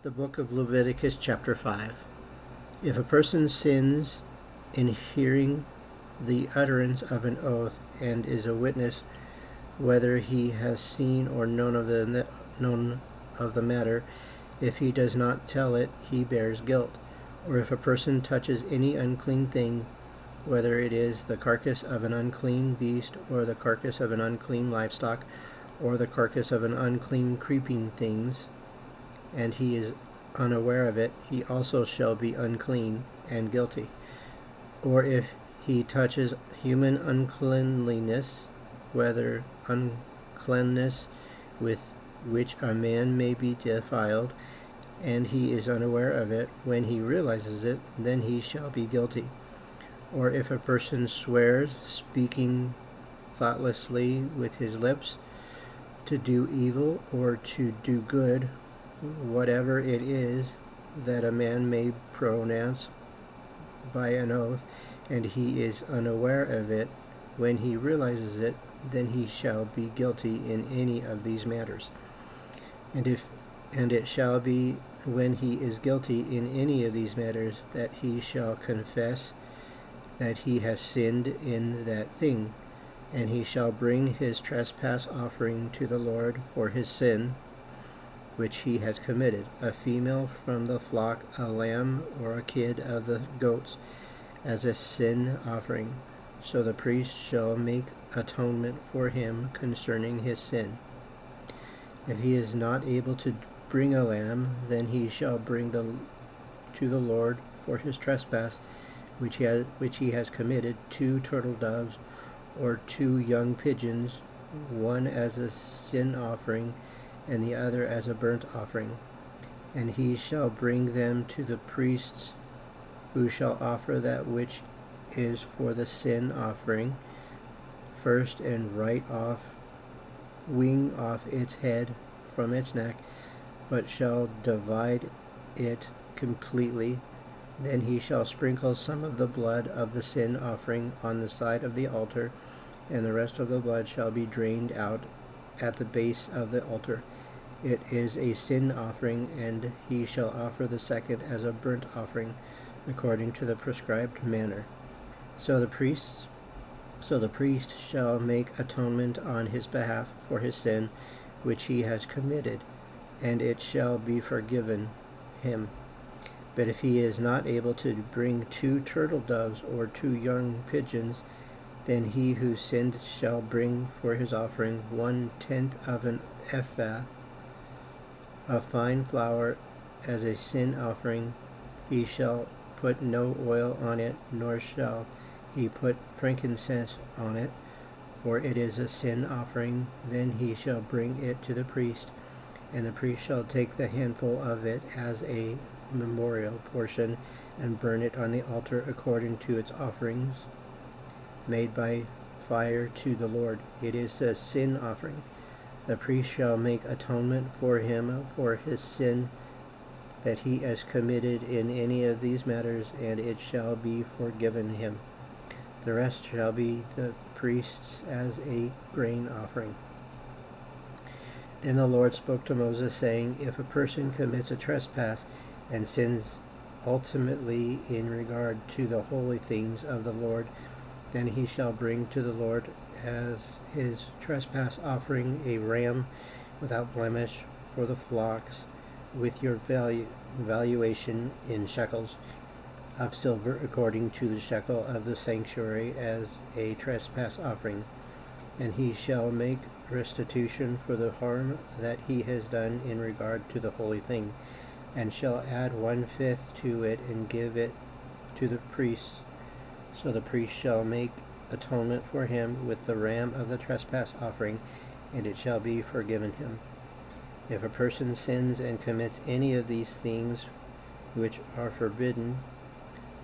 The book of Leviticus, chapter 5. If a person sins in hearing the utterance of an oath and is a witness, whether he has seen or known of the matter, if he does not tell it, he bears guilt. Or if a person touches any unclean thing, whether it is the carcass of an unclean beast, or the carcass of an unclean livestock, or the carcass of an unclean creeping things, and he is unaware of it, he also shall be unclean and guilty. Or if he touches human uncleanliness, whether uncleanness with which a man may be defiled, and he is unaware of it, when he realizes it, then he shall be guilty. Or if a person swears, speaking thoughtlessly with his lips, to do evil or to do good, whatever it is that a man may pronounce by an oath, and he is unaware of it, when he realizes it, then he shall be guilty in any of these matters. And it shall be, when he is guilty in any of these matters, that he shall confess that he has sinned in that thing, and he shall bring his trespass offering to the Lord for his sin which he has committed, a female from the flock, a lamb or a kid of the goats, as a sin offering. So the priest shall make atonement for him concerning his sin. If he is not able to bring a lamb, then he shall bring to the Lord for his trespass, which he has committed, 2 turtle doves or 2 young pigeons, one as a sin offering and the other as a burnt offering. And he shall bring them to the priests, who shall offer that which is for the sin offering first, and wing off its head from its neck, but shall divide it completely. Then he shall sprinkle some of the blood of the sin offering on the side of the altar, and the rest of the blood shall be drained out at the base of the altar. It is a sin offering, and he shall offer the second as a burnt offering, according to the prescribed manner. So the priest shall make atonement on his behalf for his sin which he has committed, and it shall be forgiven him. But if he is not able to bring 2 turtle doves or 2 young pigeons, then he who sinned shall bring for his offering 1/10 of an ephah of fine flour as a sin offering. He shall put no oil on it, nor shall he put frankincense on it, for it is a sin offering. Then he shall bring it to the priest, and the priest shall take the handful of it as a memorial portion and burn it on the altar according to its offerings made by fire to the Lord. It is a sin offering. The priest shall make atonement for him for his sin that he has committed in any of these matters, and it shall be forgiven him. The rest shall be the priest's as a grain offering. Then the Lord spoke to Moses, saying, If a person commits a trespass and sins ultimately in regard to the holy things of the Lord, then he shall bring to the Lord as his trespass offering a ram without blemish for the flocks, with your valuation in shekels of silver, according to the shekel of the sanctuary, as a trespass offering. And he shall make restitution for the harm that he has done in regard to the holy thing, and shall add 1/5 to it and give it to the priests. So the priest shall make atonement for him with the ram of the trespass offering, and it shall be forgiven him. If a person sins and commits any of these things which are forbidden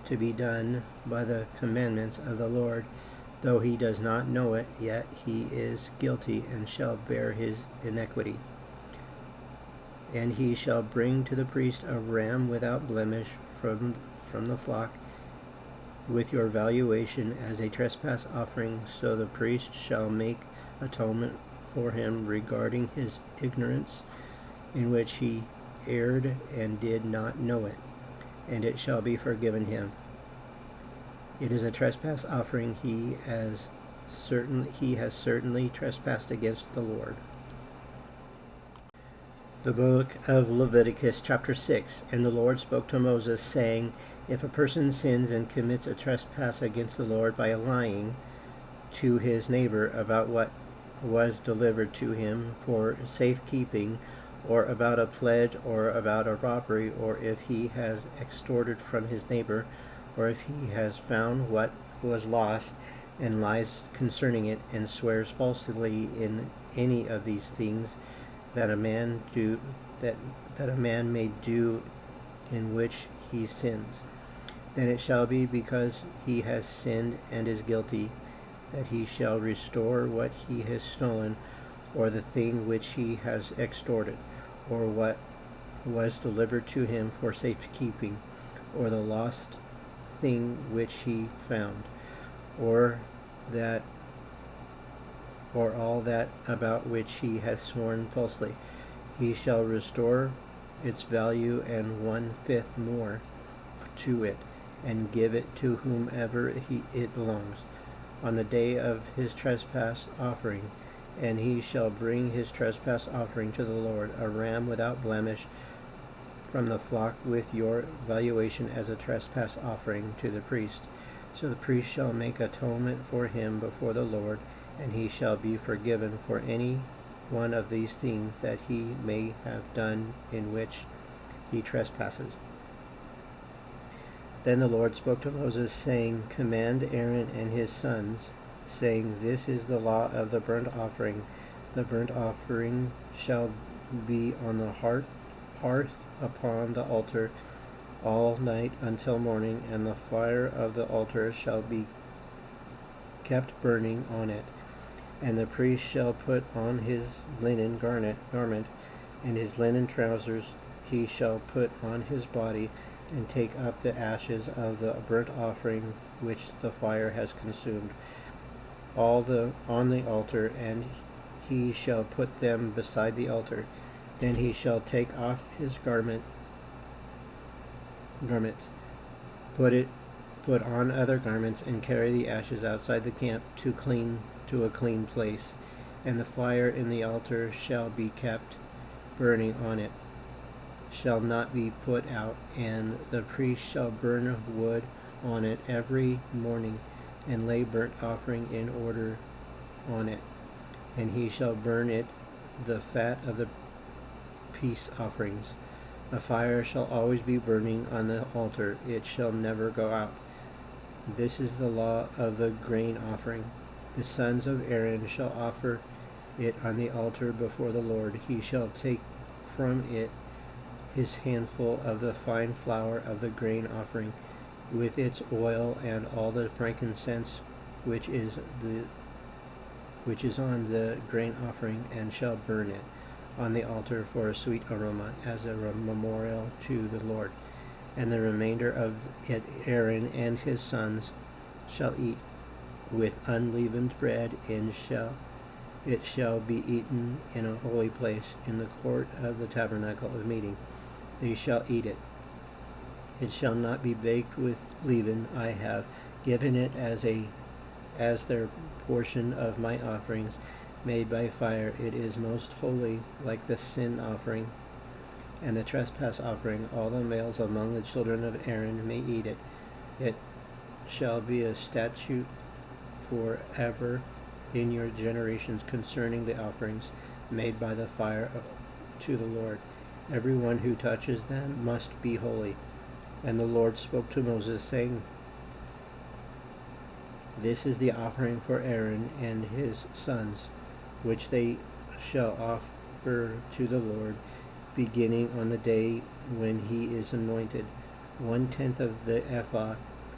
to be done by the commandments of the Lord, though he does not know it, yet he is guilty and shall bear his iniquity. And he shall bring to the priest a ram without blemish from the flock, with your valuation as a trespass offering. So the priest shall make atonement for him regarding his ignorance, in which he erred and did not know it, and it shall be forgiven him. It is a trespass offering. He has certainly trespassed against the Lord. The book of Leviticus, chapter 6. And the Lord spoke to Moses, saying, If a person sins and commits a trespass against the Lord by lying to his neighbor about what was delivered to him for safekeeping, or about a pledge, or about a robbery, or if he has extorted from his neighbor, or if he has found what was lost, and lies concerning it, and swears falsely in any of these things that a man may do in which he sins, then it shall be because he has sinned and is guilty, that he shall restore what he has stolen, or the thing which he has extorted, or what was delivered to him for safekeeping, or the lost thing which he found, or all that about which he has sworn falsely. He shall restore its value and 1/5 more to it, and give it to whomever it belongs, on the day of his trespass offering. And he shall bring his trespass offering to the Lord, a ram without blemish from the flock, with your valuation as a trespass offering to the priest. So the priest shall make atonement for him before the Lord, and he shall be forgiven for any one of these things that he may have done in which he trespasses. Then the Lord spoke to Moses, saying, Command Aaron and his sons, saying, This is the law of the burnt offering. The burnt offering shall be on the hearth upon the altar all night until morning, and the fire of the altar shall be kept burning on it. And the priest shall put on his linen garment, and his linen trousers he shall put on his body, and take up the ashes of the burnt offering which the fire has consumed, on the altar, and he shall put them beside the altar. Then he shall take off his garments, put on other garments, and carry the ashes outside the camp to a clean place, and the fire in the altar shall be kept burning on it, shall not be put out, and the priest shall burn wood on it every morning, and lay burnt offering in order on it, and he shall burn it the fat of the peace offerings. The fire shall always be burning on the altar, it shall never go out. This is the law of the grain offering. The sons of Aaron shall offer it on the altar before the Lord. He shall take from it his handful of the fine flour of the grain offering, with its oil and all the frankincense which is on the grain offering, and shall burn it on the altar for a sweet aroma, as a memorial to the Lord. And the remainder of it Aaron and his sons shall eat with unleavened bread, and it shall be eaten in a holy place, in the court of the tabernacle of meeting. They shall eat it. It shall not be baked with leaven. I have given it as their portion of my offerings made by fire. It is most holy, like the sin offering and the trespass offering. All the males among the children of Aaron may eat it. It shall be a statute forever in your generations concerning the offerings made by the fire to the Lord. Everyone who touches them must be holy. And the Lord spoke to Moses, saying, This is the offering for Aaron and his sons, which they shall offer to the Lord, beginning on the day when he is anointed. 1/10 of the ephah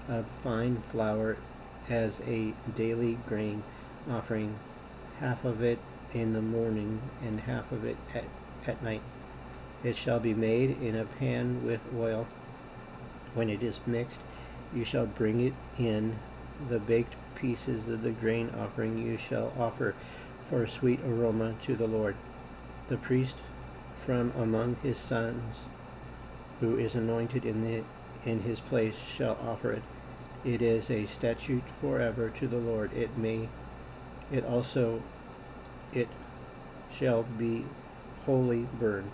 of fine flour as a daily grain offering, half of it in the morning and half of it at night. It shall be made in a pan with oil. When it is mixed, you shall bring it in. The baked pieces of the grain offering you shall offer for a sweet aroma to the Lord. The priest from among his sons who is anointed in his place shall offer it. It is a statute forever to the Lord. It shall be wholly burned.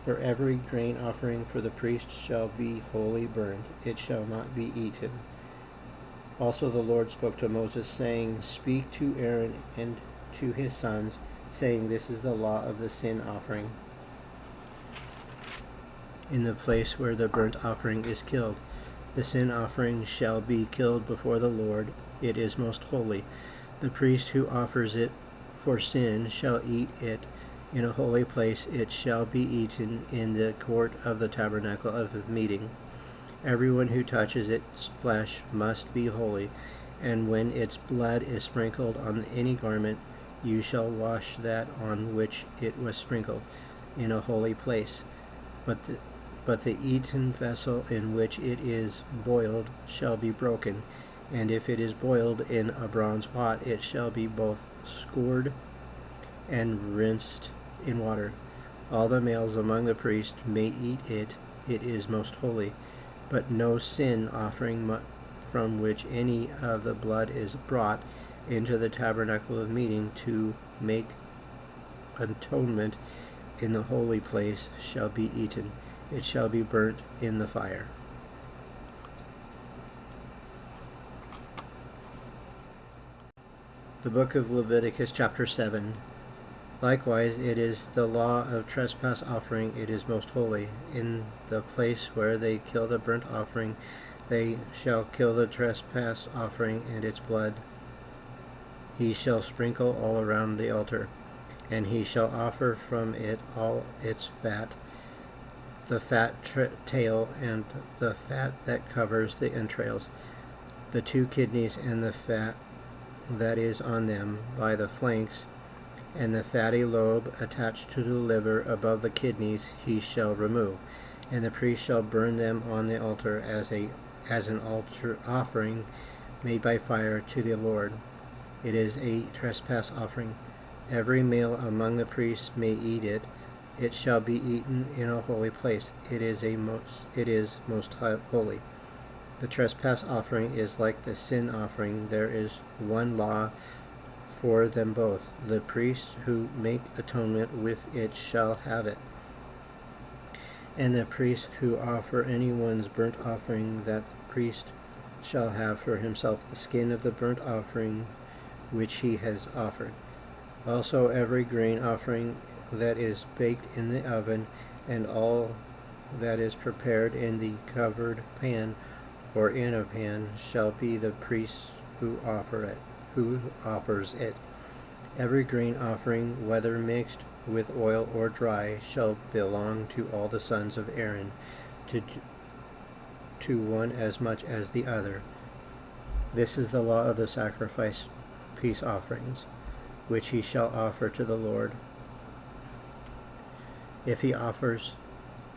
For every grain offering for the priest shall be wholly burned. It shall not be eaten. Also the Lord spoke to Moses, saying, Speak to Aaron and to his sons, saying, This is the law of the sin offering. In the place where the burnt offering is killed, the sin offering shall be killed before the Lord. It is most holy. The priest who offers it for sin shall eat it in a holy place. It shall be eaten in the court of the tabernacle of meeting. Everyone who touches its flesh must be holy, and when its blood is sprinkled on any garment, you shall wash that on which it was sprinkled in a holy place. But the eaten vessel in which it is boiled shall be broken, and if it is boiled in a bronze pot, it shall be both scoured and rinsed in water. All the males among the priests may eat it. It is most holy. But no sin offering from which any of the blood is brought into the tabernacle of meeting to make atonement in the holy place shall be eaten. It shall be burnt in the fire. The book of Leviticus, chapter 7. Likewise, it is the law of trespass offering. It is most holy. In the place where they kill the burnt offering, they shall kill the trespass offering and its blood. He shall sprinkle all around the altar, and he shall offer from it all its fat, the fat tail and the fat that covers the entrails, the 2 kidneys and the fat that is on them by the flanks, and the fatty lobe attached to the liver above the kidneys he shall remove, and the priest shall burn them on the altar as an altar offering made by fire to the Lord. It is a trespass offering. Every male among the priests may eat it. It shall be eaten in a holy place. It is most holy. The trespass offering is like the sin offering. There is one law for them both. The priests who make atonement with it shall have it. And the priest who offer anyone's burnt offering, that the priest shall have for himself the skin of the burnt offering which he has offered. Also every grain offering that is baked in the oven, and all that is prepared in the covered pan or in a pan, shall be the priest who offers it. Every grain offering, whether mixed with oil or dry, shall belong to all the sons of Aaron, to one as much as the other. This is the law of the sacrifice peace offerings, which he shall offer to the Lord. If he offers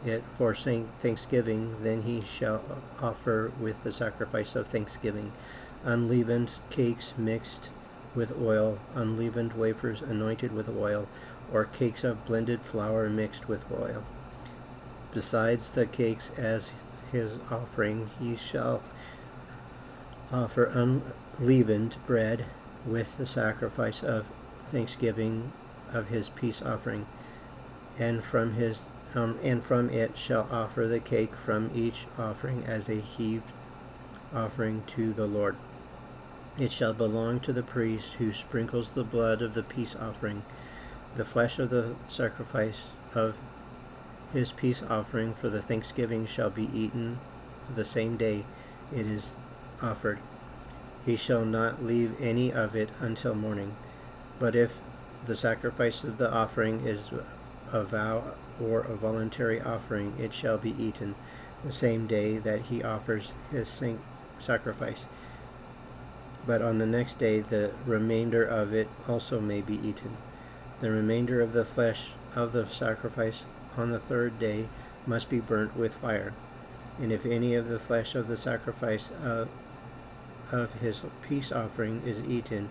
it for thanksgiving, then he shall offer with the sacrifice of thanksgiving unleavened cakes mixed with oil, unleavened wafers anointed with oil, or cakes of blended flour mixed with oil. Besides the cakes as his offering, he shall offer unleavened bread with the sacrifice of thanksgiving of his peace offering, and from it shall offer the cake from each offering as a heaved offering to the Lord. It shall belong to the priest who sprinkles the blood of the peace offering. The flesh of the sacrifice of his peace offering for the thanksgiving shall be eaten the same day it is offered. He shall not leave any of it until morning. But if the sacrifice of the offering is a vow or a voluntary offering, it shall be eaten the same day that he offers his sacrifice. But on the next day the remainder of it also may be eaten. The remainder of the flesh of the sacrifice on the 3rd day must be burnt with fire. And if any of the flesh of the sacrifice of his peace offering is eaten,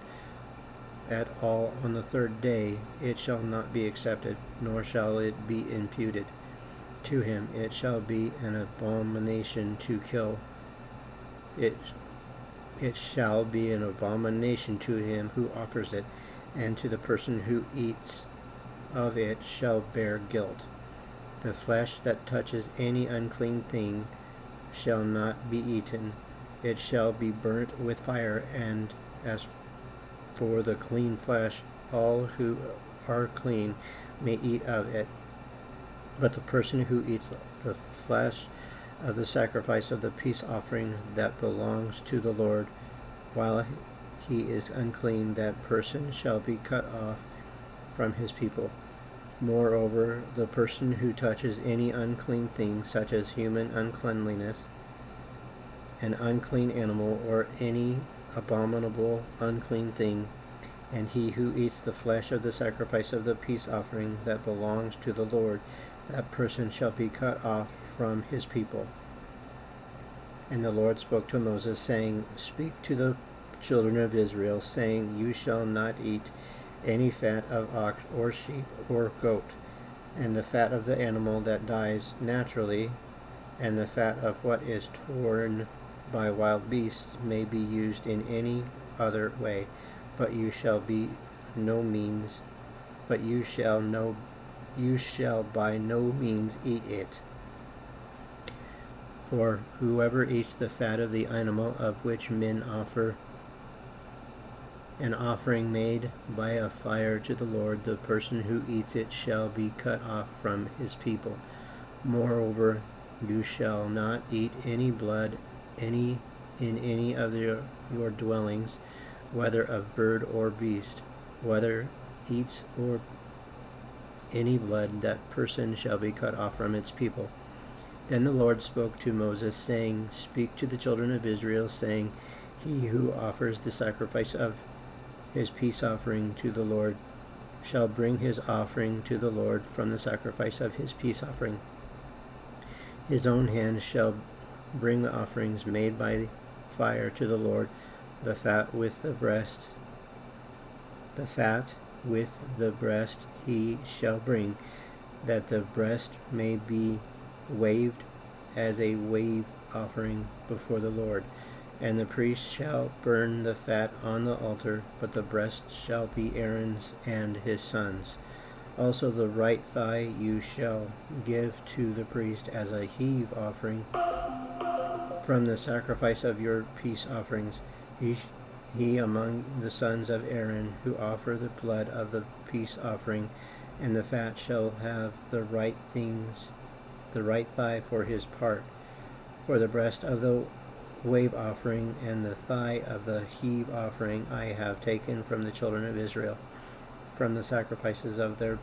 at all on the third day, it shall not be accepted, nor shall it be imputed to him. It shall be an abomination to kill. It shall be an abomination to him who offers it, and to the person who eats of it shall bear guilt. The flesh that touches any unclean thing shall not be eaten. It shall be burnt with fire, and as for the clean flesh, all who are clean may eat of it. But the person who eats the flesh of the sacrifice of the peace offering that belongs to the Lord, while he is unclean, that person shall be cut off from his people. Moreover, the person who touches any unclean thing, such as human uncleanliness, an unclean animal, or any abominable unclean thing, and he who eats the flesh of the sacrifice of the peace offering that belongs to the Lord, that person shall be cut off from his people. And the Lord spoke to Moses, saying, Speak to the children of Israel, saying, You shall not eat any fat of ox or sheep or goat, and the fat of the animal that dies naturally, and the fat of what is torn by wild beasts may be used in any other way, but you shall by no means eat it. For whoever eats the fat of the animal of which men offer an offering made by a fire to the Lord, the person who eats it shall be cut off from his people. Moreover, you shall not eat any blood in any of your dwellings, whether of bird or beast. Whether eats or any blood, that person shall be cut off from its people. Then the Lord spoke to Moses, saying, Speak to the children of Israel, saying, He who offers the sacrifice of his peace offering to the Lord shall bring his offering to the Lord from the sacrifice of his peace offering. His own hand shall bring the offerings made by fire to the Lord, the fat with the breast he shall bring, that the breast may be waved as a wave offering before the Lord. And the priest shall burn the fat on the altar, but the breast shall be Aaron's and his sons. Also the right thigh you shall give to the priest as a heave offering from the sacrifice of your peace offerings. He among the sons of Aaron who offer the blood of the peace offering, and the fat shall have the right thigh for his part. For the breast of the wave offering and the thigh of the heave offering I have taken from the children of Israel, from the sacrifices of their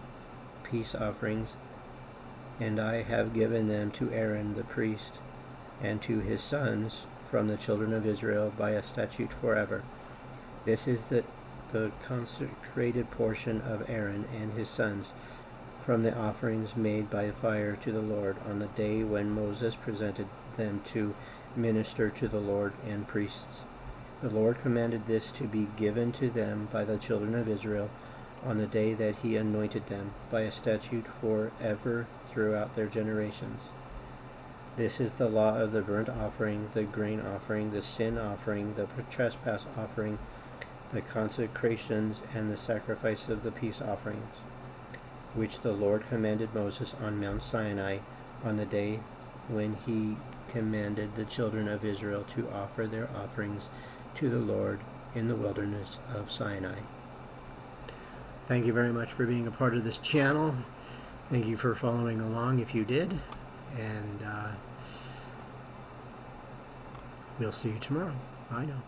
peace offerings, and I have given them to Aaron the priest and to his sons from the children of Israel by a statute forever. This is the consecrated portion of Aaron and his sons from the offerings made by fire to the Lord on the day when Moses presented them to minister to the Lord and priests. The Lord commanded this to be given to them by the children of Israel on the day that he anointed them, by a statute forever throughout their generations. This is the law of the burnt offering, the grain offering, the sin offering, the trespass offering, the consecrations, and the sacrifice of the peace offerings, which the Lord commanded Moses on Mount Sinai on the day when he commanded the children of Israel to offer their offerings to the Lord in the wilderness of Sinai. Thank you very much for being a part of this channel. Thank you for following along if you did. And we'll see you tomorrow. Bye now.